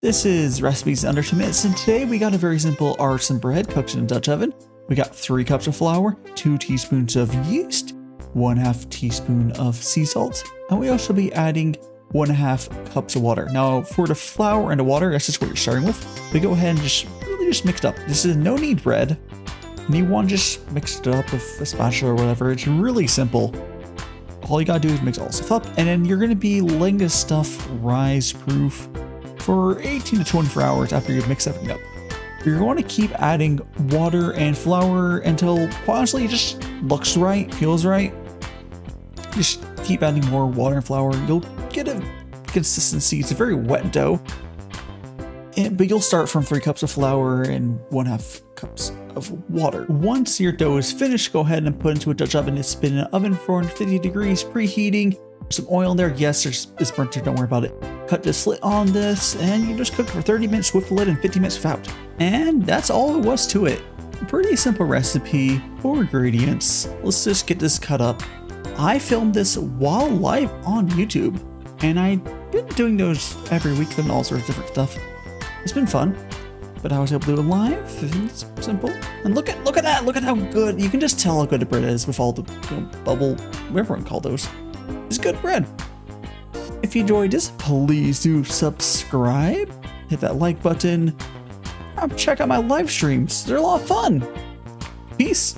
This is Recipes in Under 2 Minutes, and today we got a very simple artisan bread cooked in a Dutch oven. We got 3 cups of flour, 2 teaspoons of yeast, 1/2 teaspoon of sea salt, and we also be adding 1/2 cups of water. Now for the flour and the water, that's just what you're starting with. We go ahead and just mix it up. This is a no-knead bread, and you want to just mix it up with a spatula or whatever. It's really simple. All you gotta do is mix all this stuff up, and then you're gonna be letting this stuff rise proof for 18 to 24 hours after you mix everything up. You're going to keep adding water and flour until, quite honestly, it just looks right, feels right. Just keep adding more water and flour. You'll get a consistency. It's a very wet dough. But you'll start from 3 cups of flour and 1/2 cups of water. Once your dough is finished, go ahead and put it into a Dutch oven. It's been in an oven for 450 degrees, preheating. Some oil in there. Yes, it's burnt, don't worry about it. Cut the slit on this, and you just cook for 30 minutes with the lid and 50 minutes without. And that's all it was to it. Pretty simple recipe, 4 ingredients. Let's just get this cut up. I filmed this while live on YouTube, and I've been doing those every week and all sorts of different stuff. It's been fun, but I was able to do it live. It's simple. And look at that! Look at how good. You can just tell how good the bread is with all the bubble, whatever you call those. It's good bread. If you enjoyed this, please do subscribe, hit that like button, check out my live streams. They're a lot of fun. Peace.